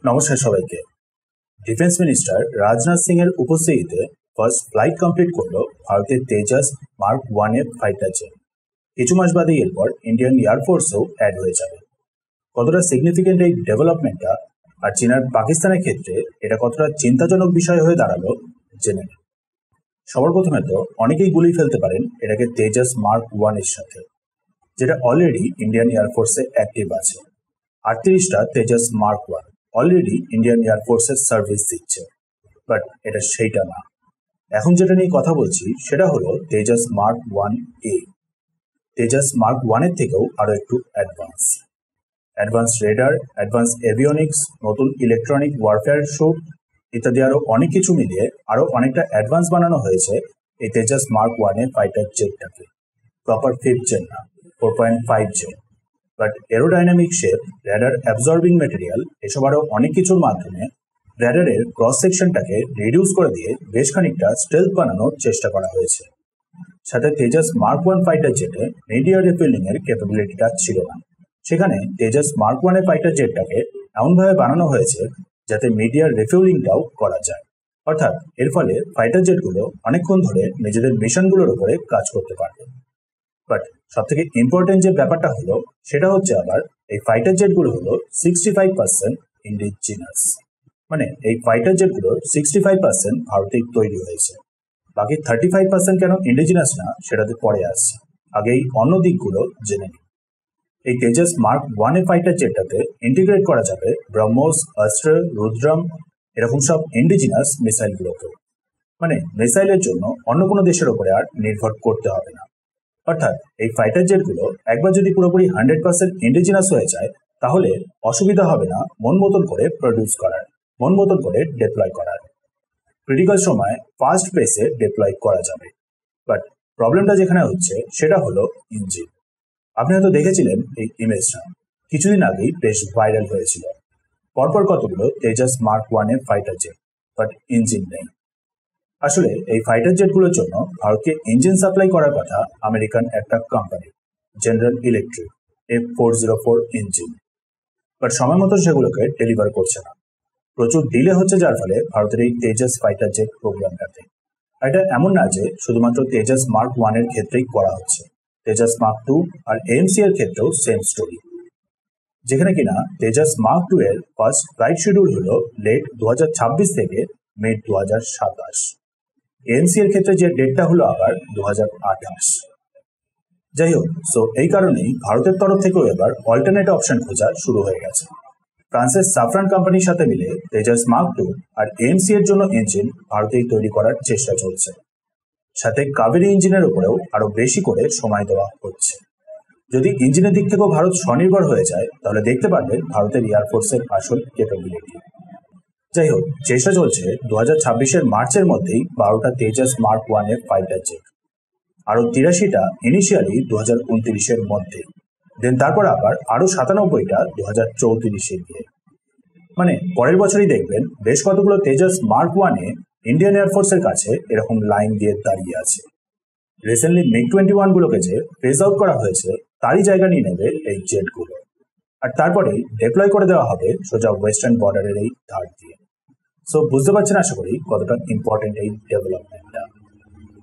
নমস্কার সবাইকে। Defence minister Rajnath Singh এর উপস্থিতিতে ফার্স্ট ফ্লাইট কমপ্লিট করলো ভারতের তেজাস মার্ক 1 এর ফাইটার জেট। কিছু মাস বাদে এরপর ইন্ডিয়ান এয়ারফোর্সেও অ্যাড হয়ে যাবে। কতটা সিগনিফিকেন্ট এই ডেভেলপমেন্টটা আর চীনার পাকিস্তানের ক্ষেত্রে এটা কতটা চিন্তাজনক বিষয় হয়ে দাঁড়ালো জেনে নিন। সবার প্রথমে তো অনেকেই গুলিয়ে ফেলতে পারেন এটাকে তেজাস মার্ক 1 এর সাথে, যেটা অলরেডি ইন্ডিয়ান এয়ারফোর্সে অ্যাক্টিভ আছে। 38টা তেজাস মার্ক 1 অলরেডি ইন্ডিয়ান এয়ারফোর্সের সার্ভিস দিচ্ছে, বাট এটা সেইটা না। এখন যেটা নিয়ে কথা বলছি সেটা হলো Tejas mark 1A। Tejas mark 1 এর থেকেও আরো একটু অ্যাডভান্স রেডার, অ্যাডভান্স এভিওনিক্স, নতুন ইলেকট্রনিক ওয়ারফেয়ার স্যুট ইত্যাদি আরো অনেক কিছু মিলিয়ে আরো অনেকটা অ্যাডভান্স বানানো হয়েছে এই তেজাস মার্ক 1 এর ফাইটার জেটটাকে। প্রপার 5th জেন না, 4.5 gen, but aerodynamic shape, radar absorbing material, এসব আরো অনেক কিছুর মাধ্যমে র্যাডারের ক্রস সেকশনটাকে রিডিউস করে দিয়ে বেশ খানিকটা স্টেলথ বানানোর চেষ্টা করা হয়েছে। সাথে তেজাস মার্ক 1 ফাইটার জেটে মিডিয়া রিফিলিং এর ক্যাপাবিলিটিটা ছিল না। সেখানে তেজাস মার্ক 1 এর ফাইটার জেটটাকে এমনভাবে বানানো হয়েছে যাতে মিডিয়ার রিফিলিংটাও করা যায়। অর্থাৎ এর ফলে ফাইটার জেটগুলো অনেকক্ষণ ধরে নিজেদের মিশনগুলোর উপরে কাজ করতে পারবে। বাট সব থেকে ইম্পর্টেন্ট যে ব্যাপারটা হলো সেটা হচ্ছে আবার এই ফাইটার জেটগুলো হলো 65% ইন্ডিজিনাস। মানে এই ফাইটার জেটগুলো 65% ভারতেই তৈরি হয়েছে। বাকি 35% কেন ইন্ডিজিনাস না সেটাতে পরে আসছে, আগেই অন্য দিকগুলো জেনে নিন। এই তেজাস মার্ক 1 এর ফাইটার জেটটাতে ইন্টিগ্রেট করা যাবে ব্রহ্মোস, অস্ত্র, রুদ্রম এরকম সব ইন্ডিজিনাস মিসাইলগুলোকে। মানে মিসাইলের জন্য অন্য কোনো দেশের উপরে আর নির্ভর করতে হবে না। অর্থাৎ এই ফাইটার জেটগুলো একবার যদি পুরোপুরি 100% ইন্ডিজিনাস হয়ে যায় তাহলে অসুবিধা হবে না মন মতন করে প্রডিউস করার, মন মতন করে ডিপ্লয় করার। ক্রিটিক্যাল সময় ফাস্ট পেসে ডিপ্লয় করা যাবে। বাট প্রবলেমটা যেখানে হচ্ছে সেটা হলো ইঞ্জিন। আপনি হয়তো দেখেছিলেন এই ইমেজটা, কিছুদিন আগেই বেশ ভাইরাল হয়েছিল। পরপর কতগুলো তেজাস মার্ক 1 এর ফাইটার জেট, বাট ইঞ্জিন নেই। আসলে এই ফাইটার জেটগুলোর জন্য ভারতকে ইঞ্জিন সাপ্লাই করার কথা আমেরিকান একটা company general electric F404 engine, but সময় মতো সেগুলোকে ডেলিভার করছে না। প্রচুর ডিলে হচ্ছে, যার ফলে ভারতের এই তেজাস ফাইটার জেট প্রোগ্রামটাতে। এটা এমন না যে শুধুমাত্র তেজাস মার্ক 1 এর ক্ষেত্রেই করা হচ্ছে, তেজাস মার্ক 2 আর AMC এর ক্ষেত্রেও সেম স্টোরি। যেখানে কিনা তেজাস মার্ক 2 এর ফার্স্ট ফ্লাইট শিডিউল হলো লেট 2026 থেকে মিড 2027। AMC এর ক্ষেত্রে যে ডেটটা হলো আবার 2028। যাই হোক, সো এই কারণেই ভারতের তরফ থেকেও এবার অল্টারনেট অপশন খোঁজা শুরু হয়ে গেছে। ফ্রান্সের সাফরান কোম্পানির সাথে মিলে তেজাস মার্ক 2 আর AMC এর জন্য ইঞ্জিন ভারতেই তৈরি করার চেষ্টা চলছে। সাথে কাবেরী ইঞ্জিনের উপরেও আরো বেশি করে সময় দেওয়া হচ্ছে। যদি ইঞ্জিনের দিক থেকেও ভারত স্বনির্ভর হয়ে যায় তাহলে দেখতে পারবেন ভারতের এয়ারফোর্সের আসল ক্যাপাবিলিটি। যাই হোক, চেষ্টা চলছে 2026 মার্চের মধ্যেই 12টা তেজাস মার্ক 1 এর ফাইটার জেট, আরো 83টা ইনিশিয়ালি 2029 মধ্যে, দেন তারপর আবার আরো 97টা 2034 গিয়ে। মানে পরের বছরই দেখবেন বেশ কতগুলো তেজাস মার্ক 1 এ ইন্ডিয়ান এয়ারফোর্সের কাছে এরকম লাইন দিয়ে দাঁড়িয়ে আছে। রিসেন্টলি MiG-21 গুলোকে যে ফেজ আউট করা হয়েছে তারই জায়গা নিয়ে নেবে এই জেটগুলো, আর তারপরেই ডিপ্লয় করে দেওয়া হবে সোজা ওয়েস্টার্ন বর্ডারের এই ধার দিয়ে। সো বুঝতে পারছেন আশা করি কতটা ইম্পর্টেন্ট এই ডেভেলপমেন্ট।